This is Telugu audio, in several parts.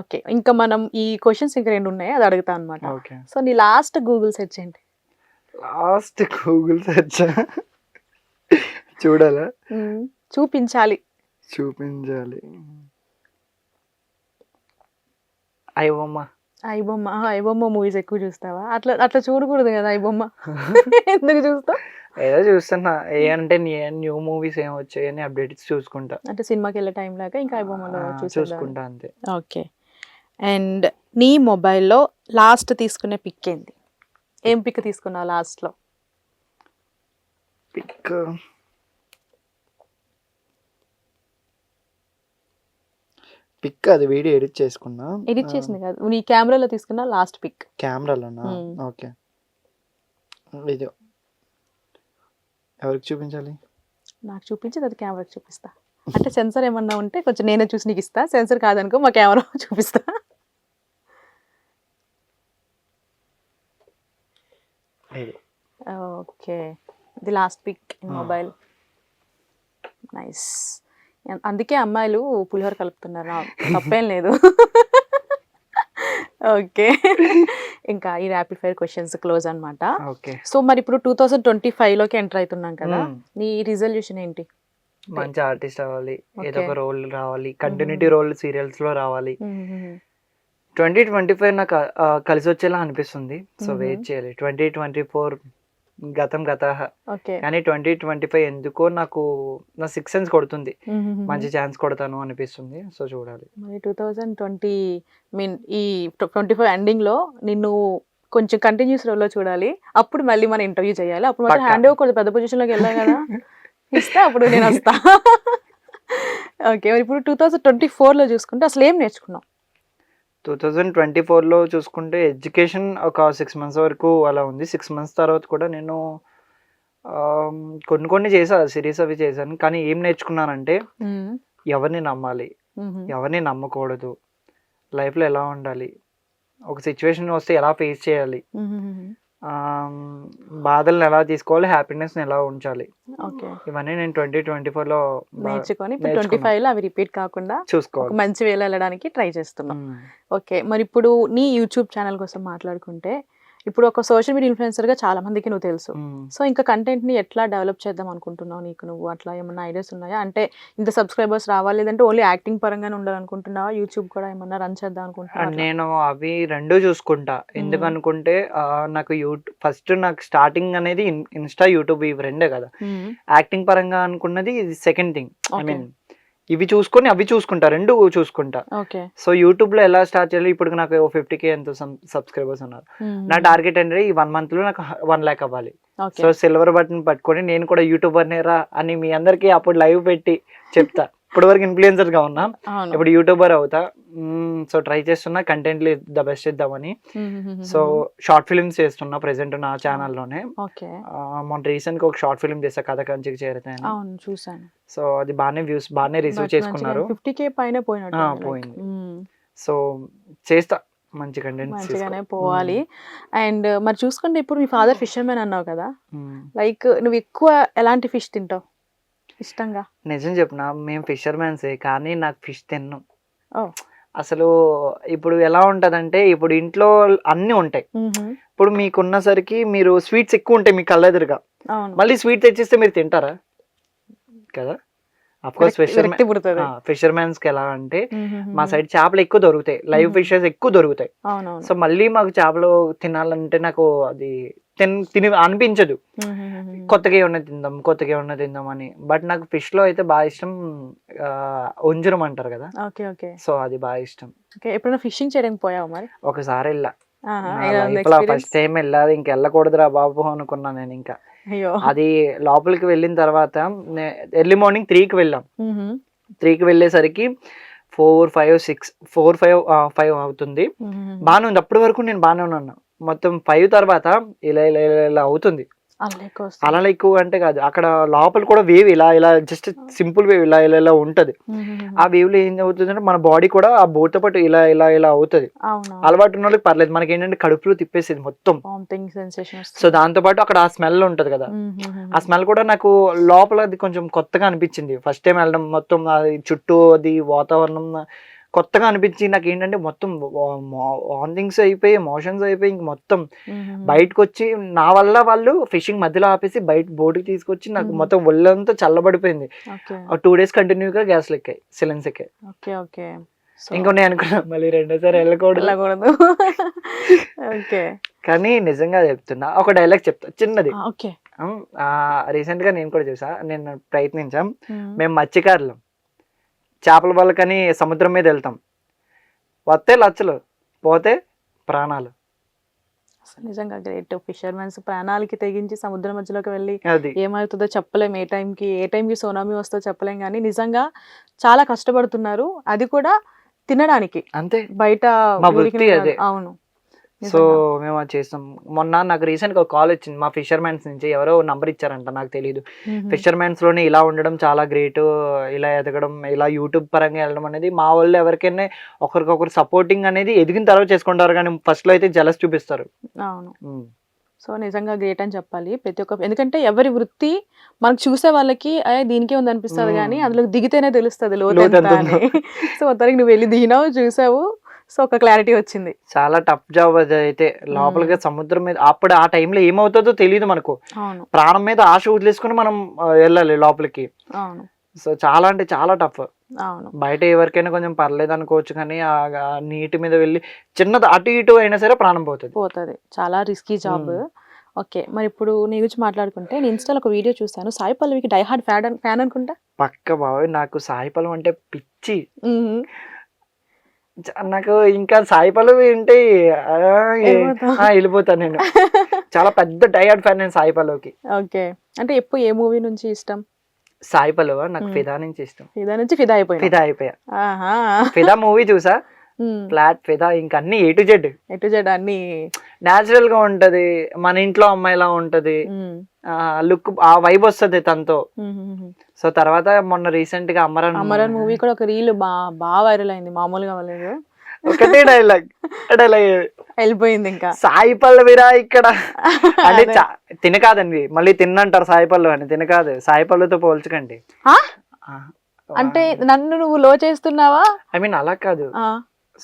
ఓకే. ఇంకా మనం ఈ క్వెషన్స్ ఇంకా 2 ఉన్నాయి. అది అడుగుతా అన్నమాట. ఓకే. సో నీ లాస్ట్ గూగుల్ సెర్చ్ ఏంటి? లాస్ట్ గూగుల్ సెర్చ్ చూడాలా? చూపించాలి. చూపించాలి. ఐబొమ్మ. ఐబొమ్మ. ఐబొమ్మ మూవీస్ ఎక్కువ చూస్తావా? అట్లా అట్లా చూడకూడదు కదా ఐబొమ్మ. ఎందుకు చూస్తావు? ఏదో చూస్తున్నా. అంటే న్యూ మూవీస్ ఏం వచ్చాయని అప్డేట్స్ చూసుకుంటా. అంటే సినిమాకెళ్ళే టైం లాగా ఇంకా ఐబొమ్మలో చూసుకుంటా అంతే. ఓకే. అండ్ నీ మొబైల్‌లో లాస్ట్ తీసుకునే పిక్ ఏంటి? ఏం పిక్ తీసుకున్నావు లాస్ట్‌లో? పిక్ అది వీడియో ఎడిట్ చేసుకున్నా. ఎడిట్ చేసింది కాదు. నీ కెమెరాలో తీసుకున్న లాస్ట్ పిక్. కెమెరాలోనా? ఓకే. ఇది ఎవరికి చూపించాలి? నాకు చూపించి అది కెమెరాకి చూపిస్తా. అంటే సెన్సార్ ఏమన్నా ఉంటే కొంచెం నేనే చూసి నీకు ఇస్తా. సెన్సార్ కాదనుకో మా కెమెరా చూపిస్తా. Okay. The last pic in mobile. Nice. అందుకే అమ్మాయిలు పులిహోర కలుపుతున్నారు. తప్పేం లేదు. ఓకే. ఇంకా ఈ ర్యాపిడ్ ఫైర్ క్వశ్చన్స్ క్లోజ్ అన్నమాట. ఓకే. సో మరి ఇప్పుడు 2025 లోకి ఎంటర్ అవుతున్నాం కదా. నీ రిజల్యూషన్ ఏంటి? మంచి ఆర్టిస్ట్ అవ్వాలి. ఏదో ఒక రోల్ రావాలి. కంటిన్యూటీ రోల్ సీరియల్స్ లో రావాలి. 2025 నాకు కలిసి వచ్చేలా అనిపిస్తుంది. సో వెయిట్ చేయాలి. 2024 గతం గతః. కానీ 2025 ఎందుకో నాకు నా 6 సెన్స్ కొడుతుంది. మంచి ఛాన్స్ కొడతాను అనిపిస్తుంది. సో చూడాలి. మరి 2020 ఈ 25 ఎండింగ్ లో నిన్ను కొంచెం కంటిన్యూస్ రోల్ లో చూడాలి. అప్పుడు మళ్ళీ మనం ఇంటర్వ్యూ చేయాలి. అప్పుడు మాత్రం హ్యాండ్ ఓవర్ కూడా పెద్ద పొజిషన్ లోకి వెళ్ళాలి కదా. ఇస్తే అప్పుడు నేను వస్తా. ఓకే. మరి ఇప్పుడు 2024 లో చూసుకుంటే అసలు ఏం నేర్చుకున్నావు? 2024లో చూసుకుంటే ఎడ్యుకేషన్ ఒక 6 మంత్స్ వరకు అలా ఉంది. 6 మంత్స్ తర్వాత కూడా నేను కొన్ని చేసా, సిరీస్ అవి చేశాను. కానీ ఏం నేర్చుకున్నానంటే ఎవరిని నమ్మాలి, ఎవరిని నమ్మకూడదు, లైఫ్లో ఎలా ఉండాలి, ఒక సిచ్యువేషన్ వస్తే ఎలా ఫేస్ చేయాలి, బాధలను ఎలా తీసుకోవాలి, హ్యాపీనెస్ని ఎలా ఉంచాలి, ఇవన్నీ నేను 2024లో నేర్చుకొని 25లో అవి రిపీట్ కాకుండా చూసుకోవాలి. మంచి వేలో వెళ్ళడానికి ట్రై చేస్తున్నాం. ఓకే. మరి ఇప్పుడు నీ యూట్యూబ్ ఛానల్ కోసం మాట్లాడుకుంటే ఇప్పుడు ఒక సోషల్ మీడియా ఇన్ఫ్లుయెన్సర్ గా చాలా మందికి నువ్వు తెలుసు. సో ఇంకా కంటెంట్ ని ఎట్లా డెవలప్ చేద్దాం అనుకుంటున్నావు? నీకు నువ్వు అట్లా ఏమన్నా ఐడియాస్ ఉన్నాయా? అంటే ఇంత సబ్స్క్రైబర్స్ రావాలి లేదంటే ఓన్లీ యాక్టింగ్ పరంగానే ఉండాలనుకుంటున్నావా? యూట్యూబ్ కూడా ఏమన్నా రన్ చేద్దాం అనుకుంటున్నావా? నేను అవి రెండు చూసుకుంటా. ఎందుకనుకుంటే నాకు ఫస్ట్ నాకు స్టార్టింగ్ అనేది ఇన్స్టా, యూట్యూబ్ ఇవి రెండే కదా. యాక్టింగ్ పరంగా అనుకున్నది సెకండ్ థింగ్. ఐ మీన్ ఇవి చూసుకొని అవి చూసుకుంటా, రెండు చూసుకుంటా. సో యూట్యూబ్ లో ఎలా స్టార్ట్ చేయాలి? ఇప్పుడు నాకు 50K ఎంతో సబ్స్క్రైబర్స్ ఉన్నారు. నా టార్గెట్ అంటే ఈ 1 month లో నాకు 1 lakh అవ్వాలి. సో సిల్వర్ బటన్ పట్టుకొని నేను కూడా యూట్యూబర్ నేరా అని మీ అందరికి అప్పుడు లైవ్ పెట్టి చెప్తా. ఇప్పటి వరకు ఇన్ఫ్లుయెన్సర్ గా ఉన్నా, ఇప్పుడు యూట్యూబర్ అవుతా. సో ట్రై చేస్తున్నా కంటెంట్ ద బెస్ట్ ఇద్దామని. సో షార్ట్ ఫిల్మ్స్ చేస్తున్నా ప్రెసెంట్ నా ఛానల్లోనే. మొన్న రీసెంట్ గా ఒక షార్ట్ ఫిల్మ్ చేసా, కథ కంచికి చేరుతాను. చూసాను. సో అది బాగానే రిసీవ్ చేసుకున్నారు. 50K పైన పోయింది. సో చేస్తా మంచి కంటెంట్, మంచిగానే పోవాలి. అండ్ మరి చూసుకుంటే ఇప్పుడు మీ ఫాదర్ ఫిషర్మెన్ అన్నావు కదా, లైక్ నువ్వు ఎక్కువ ఎలాంటి ఫిష్ తింటావు ఇష్టంగా? నిజం చెప్పిన మేము ఫిషర్మెన్సే, కానీ నాకు ఫిష్ తిన్నాం. అసలు ఇప్పుడు ఎలా ఉంటదంటే ఇప్పుడు ఇంట్లో అన్ని ఉంటాయి. ఇప్పుడు మీకున్నసరికి మీరు స్వీట్స్ ఎక్కువ ఉంటాయి మీ కళ్ళెదురుగా, మళ్ళీ స్వీట్ తెచ్చిస్తే మీరు తింటారా? కదా. అఫ్కోర్స్ ఫిషర్మెన్స్ కి ఎలా అంటే మా సైడ్ చేపలు ఎక్కువ దొరుకుతాయి, లైవ్ ఫిషెస్ ఎక్కువ దొరుకుతాయి. సో మళ్ళీ మాకు చేపలు తినాలంటే నాకు అది తిని అనిపించదు. కొత్తగా ఏమన్నా తిందాం అని. బట్ నాకు ఫిష్ లో అయితే బాగా ఇష్టం ఒంజరం అంటారు కదా. సో అది బాగా ఇష్టం. ఎప్పుడైనా ఫిషింగ్ చేయడానికి పోయావు మరి? ఒకసారి వెళ్ళా, ఫస్ట్ టైం వెళ్ళాలి. ఇంక వెళ్ళకూడదురా బాబు అనుకున్నా నేను. ఇంకా అది లోపలికి వెళ్ళిన తర్వాత ఎర్లీ మార్నింగ్ 3కి వెళ్ళాం. 3కి వెళ్ళేసరికి 4, 5, 6, 4, 5 అవుతుంది. బాగానే ఉంది. అప్పటి వరకు నేను బాగానే ఉన్నాను. మొత్తం 5 తర్వాత ఇలా అవుతుంది. అలా ఎక్కువ అంటే కాదు, అక్కడ లోపల కూడా వేవ్ ఇలా జస్ట్ సింపుల్ వేవ్ ఇలా ఉంటది. ఆ వేవ్ లో ఏం అవుతుందంటే మన బాడీ కూడా ఆ బోట్ తో పాటు ఇలా అవుతుంది. అలవాటు ఉన్న వాళ్ళకి పర్లేదు, మనకి ఏంటంటే కడుపులో తిప్పేసేది మొత్తం. సో దాంతో పాటు అక్కడ ఆ స్మెల్ ఉంటది కదా, ఆ స్మెల్ కూడా నాకు లోపల అది కొంచెం కొత్తగా అనిపించింది. ఫస్ట్ టైం వెళ్ళడం, మొత్తం అది చుట్టూ అది వాతావరణం కొత్తగా అనిపించి నాకు ఏంటంటే మొత్తం వాంతింగ్స్ అయిపోయి మోషన్స్ అయిపోయి ఇంక మొత్తం బయటకు వచ్చి నా వల్ల వాళ్ళు ఫిషింగ్ మధ్యలో ఆపేసి బయట బోర్డుకి తీసుకొచ్చి నాకు మొత్తం ఒళ్ళంతా చల్లబడిపోయింది. 2 days కంటిన్యూగా గ్యాస్ ఎక్కాయి, సిలిండర్స్ ఎక్కాయి. ఇంకో నేను అనుకున్నా మళ్ళీ రెండోసారి వెళ్ళకూడదు. కానీ నిజంగా చెప్తున్నా, ఒక డైలాగ్ చెప్తా చిన్నది. రీసెంట్ గా నేను కూడా చూసా, నేను ప్రయత్నించాం. మేము మత్స్యకారులం, చేపల వలకని సముద్రం మీద వెళ్తాం, వస్తే లచ్చలు, పోతే ప్రాణాలు. నిజంగా గ్రేట్. ఫిషర్మెన్స్ ప్రాణాలకి తెగించి సముద్రం మధ్యలోకి వెళ్ళి ఏమవుతుందో చెప్పలేం, ఏ టైంకి సునామీ వస్తుందో చెప్పలేం, కానీ నిజంగా చాలా కష్టపడుతున్నారు. అది కూడా తినడానికి, అంతే, బయట. అవును. సో మేము అది చేస్తాం. మొన్న నాకు రీసెంట్ గా కాల్ వచ్చింది మా ఫిషర్మెన్స్ నుంచి, ఎవరో నంబర్ ఇచ్చారంట, నాకు తెలియదు. ఫిషర్మెన్స్ లోనే ఇలా ఉండడం చాలా గ్రేట్, ఇలా ఎదగడం, ఇలా యూట్యూబ్ పరంగా వెళ్ళడం అనేది, మా వాళ్ళు ఎవరికైనా ఒకరికొకరు సపోర్టింగ్ అనేది ఎదిగిన తర్వాత చేసుకుంటారు, కానీ ఫస్ట్ లో అయితే జలస్ చూపిస్తారు. అవును. సో నిజంగా గ్రేట్ అని చెప్పాలి ప్రతి ఒక్క, ఎందుకంటే ఎవరి వృత్తి మనకు చూసే వాళ్ళకి దీనికే ఉంది అనిపిస్తుంది, కానీ అందులో దిగితేనే తెలుస్తుంది లోతు. సో మొత్తానికి నువ్వు వెళ్ళి దిగినావు, చూసావు, సో ఒక క్లారిటీ వచ్చింది. చాలా టఫ్ జాబ్ అది అయితే. లోపలికి సముద్రం మీద అప్పుడు ఆ టైంలో ఏమవుతుందో తెలియదు మనకు, ప్రాణం మీద ఆశ వదిలేసుకుని మనం వెళ్ళాలి లోపలికి. సో చాలా అంటే చాలా టఫ్. బయట ఎవరికైనా కొంచెం పర్లేదు అనుకోవచ్చు, కానీ ఆ నీటి మీద వెళ్ళి చిన్నది అటు ఇటు అయినా సరే ప్రాణం పోతుంది. చాలా రిస్కీ జాబ్. ఓకే, మరి ఇప్పుడు నీ గురించి మాట్లాడుకుంటే, నేను ఇన్స్టాలో ఒక వీడియో చూసాను, సాయి పల్లవికి డై హార్డ్ ఫ్యాన్ అనుకుంటా. పక్క బాబోయ్, నాకు సాయి పల్లవి అంటే పిచ్చి. నాకు ఇంకా సాయి పల్లవి అంటే వెళ్ళిపోతాను నేను. చాలా పెద్ద డై హార్డ్ ఫ్యాన్ నేను సాయి పల్లవికి. ఓకే, అంటే ఎప్పుడు ఏ మూవీ నుంచి ఇష్టం? సాయి పల్లవ నాకు ఫిదా నుంచి ఇష్టం. ఫిదా నుంచి ఫిదా అయిపోయా. ఫిదా మూవీ చూసా, ఫ్లాట్ ఫిదా, ఇంకా అన్ని ఏ టు జెడ్ అన్ని న్యాచురల్ గా ఉంటది, మన ఇంట్లో అమ్మాయిలా ఉంటది, లుక్ ఆ వైబ్ వస్తుంది తనతో. సో తర్వాత మొన్న రీసెంట్ గా అమరన్ మూవీ కూడా ఒక రీల్ బాగా వైరల్ అయింది, మామూలుగా అవ్వలేదు. ఒకటే డైలాగ్ వెళ్ళిపోయింది. ఇంకా సాయి పల్లవిరా ఇక్కడ అంటే తిన కాదండి, మళ్ళీ తిన్నంటారు సాయి పల్లవి అని. తిన కాదు, సాయి పల్లవితో పోల్చకండి. అంటే నన్ను నువ్వు లో చేస్తున్నావా? ఐ మీన్ అలా కాదు,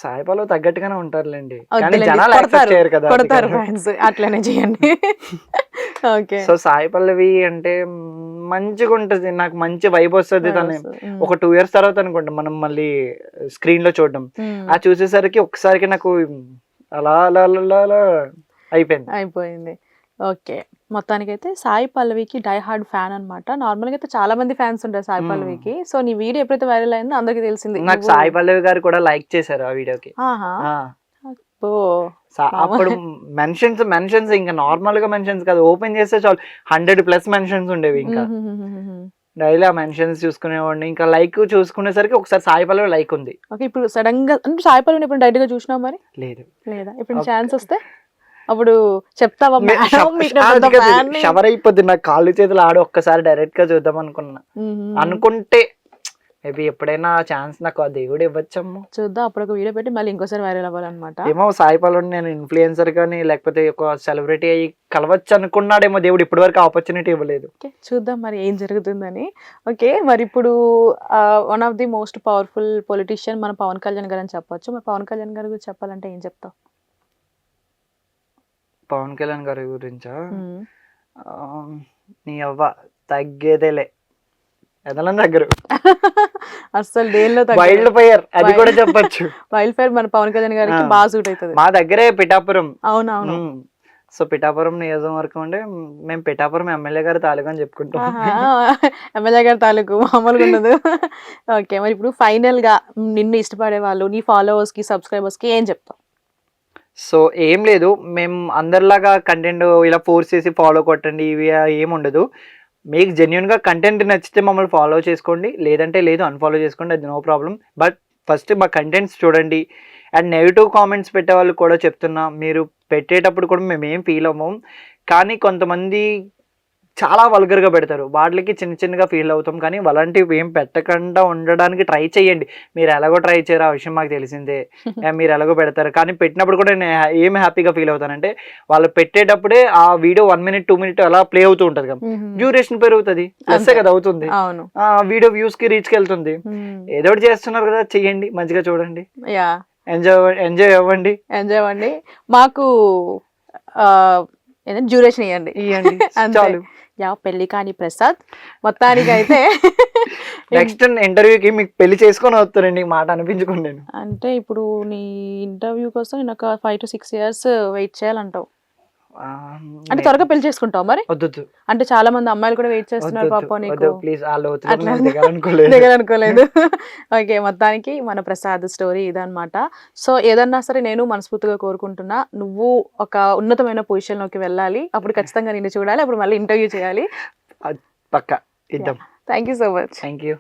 సాయి పల్లవి తగ్గట్టుగానే ఉంటారులేండి, కానీ జనాలు యాక్సెప్ట్ చేయరు కదా, అట్లనే చేయండి. ఓకే, సో సాయి పల్లవి అంటే మంచిగా ఉంటది, నాకు మంచి వైబ్ వస్తుంది. తను ఒక 2 years తర్వాత అనుకుంటా మనం మళ్ళీ స్క్రీన్ లో చూడడం, ఆ చూసేసరికి ఒక్కసారికి నాకు అలా అలా అలా అలా అయిపోయింది. ఓకే, మొత్తానికైతే సాయి పల్లవికి డై హార్డ్ ఫ్యాన్ అనమాట. నార్మల్ గా అయితే చాలా మంది ఫ్యాన్స్ ఉంటారు సాయి పల్లవికి. సో నీ వీడియో ఎప్పుడైతే వైరల్ అయిందో అందరికి తెలిసింది. నాకు సాయి పల్లవి గారు కూడా లైక్ చేశారు ఆ వీడియోకి. అప్పుడు మెన్షన్స్ ఇంకా నార్మల్ గా మెన్షన్స్ కాదు, ఓపెన్ చేస్తే చాలు 100+ మెన్షన్స్ ఉండేవి. ఇంకా డైలీ ఆ మెన్షన్స్ చూసుకునేవాడిని. ఇంకా లైక్ చూసుకునేసరికి ఒకసారి సాయి పల్లవి లైక్ ఉంది. ఓకే, ఇప్పుడు సడన్ గా అంటే సాయి పల్లవిని ఇప్పుడు డైరెక్ట్ గా చూసినావు? మరి లేదా ఇప్పుడు ఛాన్స్ వస్తే అప్పుడు చెప్తావా? షవర్ అయిపోద్ది నాకు, కాళ్ళు చేతులు ఆడి ఒక్కసారి డైరెక్ట్ గా చూద్దాం అనుకుంటే మేబీ ఎప్పుడైనా ఛాన్స్ నాకు ఆ దేవుడు ఇవ్వచ్చమ్మో, చూద్దాం. అప్పుడు ఒక వీడియో పెట్టి మళ్ళీ ఇంకోసారి వైరల్ అవ్వాలన్నమాట. ఏమో సాయి పల్లవిని నేను ఇన్ఫ్లుయెన్సర్ కానీ లేకపోతే ఒక సెలబ్రిటీ అయ్యి కలవచ్చు అనుకున్నాడేమో దేవుడు, ఇప్పటి వరకు ఆపర్చునిటీ ఇవ్వలేదు. చూద్దాం మరి ఏం జరుగుతుందని. ఓకే, మరి ఇప్పుడు one of the most powerful politician మన పవన్ కళ్యాణ్ గారు అని చెప్పొచ్చు. మరి పవన్ కళ్యాణ్ గారి గురించి చెప్పాలంటే ఏం చెప్తావు? పవన్ కళ్యాణ్ గారి గురించా? నీ అవ్వ తగ్గేదేలే, ఎదలం దగ్గర అసలు దేనిలో వైల్డ్ ఫైర్, అది కూడా చెప్పొచ్చు. వైల్డ్ ఫైర్ మన పవన్ కళ్యాణ్ గారికి బాగా సూట్ అవుతుంది. మా దగ్గరే పిఠాపురం. అవునవును. సో పిఠాపురం నియోజకవర్గం అంటే మేము పిఠాపురం ఎమ్మెల్యే గారి తాలూకు అని చెప్పుకుంటాం. ఎమ్మెల్యే గారి తాలూకు మామూలుగా ఉండదు. ఓకే, మరి ఇప్పుడు ఫైనల్ గా నిన్ను ఇష్టపడే వాళ్ళు, నీ ఫాలోవర్స్ కి సబ్స్క్రైబర్స్ కి ఏం చెప్తావు? సో ఏం లేదు, మేము అందరిలాగా కంటెంట్ ఇలా ఫోర్స్ చేసి ఫాలో కొట్టండి ఇవి ఏముండదు. మీకు జెన్యున్గా కంటెంట్ నచ్చితే మమ్మల్ని ఫాలో చేసుకోండి, లేదంటే లేదు అన్ఫాలో చేసుకోండి, అది నో ప్రాబ్లం. బట్ ఫస్ట్ మా కంటెంట్స్ చూడండి. అండ్ నెగిటివ్ కామెంట్స్ పెట్టే వాళ్ళు కూడా చెప్తున్నా, మీరు పెట్టేటప్పుడు కూడా మేము ఏం ఫీల్ అవ్వము, కానీ కొంతమంది చాలా వల్గర్ గా పెడతారు, వాటికి చిన్న చిన్నగా ఫీల్ అవుతాం. కానీ అలాంటివి ఏం పెట్టకుండా ఉండడానికి ట్రై చేయండి. మీరు ఎలాగో ట్రై చేయరు, ఆ విషయం మాకు తెలిసిందే. మీరు ఎలాగో పెడతారు, కానీ పెట్టినప్పుడు కూడా నేను ఏం హ్యాపీగా ఫీల్ అవుతానంటే వాళ్ళు పెట్టేటప్పుడే ఆ వీడియో 1 minute 2 minute అలా ప్లే అవుతూ ఉంటది కదా, డ్యూరేషన్ పెరుగుతుంది, ప్లస్ కదా అవుతుంది, అవును. ఆ వీడియో వ్యూస్ కి రీచ్ కి వెళ్తుంది. ఏదో ఒకటి చేస్తున్నారు కదా, చెయ్యండి, మంచిగా చూడండి, యా ఎంజాయ్ అవ్వండి. ఎంజాయ్ అవ్వండి. మాకు డ్యూరేషన్ ఇవ్వండి. అంతే. చాలు. యా పెళ్లి కాని ప్రసాద్ మొత్తానికి అయితే నెక్స్ట్ ఇంటర్వ్యూకి మీకు పెళ్లి చేసుకొని వస్తారండి, ఈ మాట అనిపించుకోండి నేను. అంటే ఇప్పుడు నీ ఇంటర్వ్యూ కోసం నేను ఒక 5 to 6 years వెయిట్ చేయాలంటావు. అంటే త్వరగా పెళ్లి చేసుకుంటావు మరి? వద్దు, అంటే చాలా మంది అమ్మాయిలు కూడా వెయిట్ చేస్తున్నారు పాపం నీకు. ప్లీజ్, వాళ్ళు అట్లా అనుకోలేదు. దిగాలనుకోలేదు. ఓకే, మొత్తానికి మన ప్రసాద్ స్టోరీ ఇదన్నమాట. సో ఏదన్నా సరే నేను మనస్ఫూర్తిగా కోరుకుంటున్నా, నువ్వు ఒక ఉన్నతమైన పొజిషన్ లోకి వెళ్ళాలి. అప్పుడు ఖచ్చితంగా నిన్ను చూడాలి, అప్పుడు మళ్ళీ ఇంటర్వ్యూ చేయాలి. పక్కా ఇద్దాం. Thank you so much. Thank you.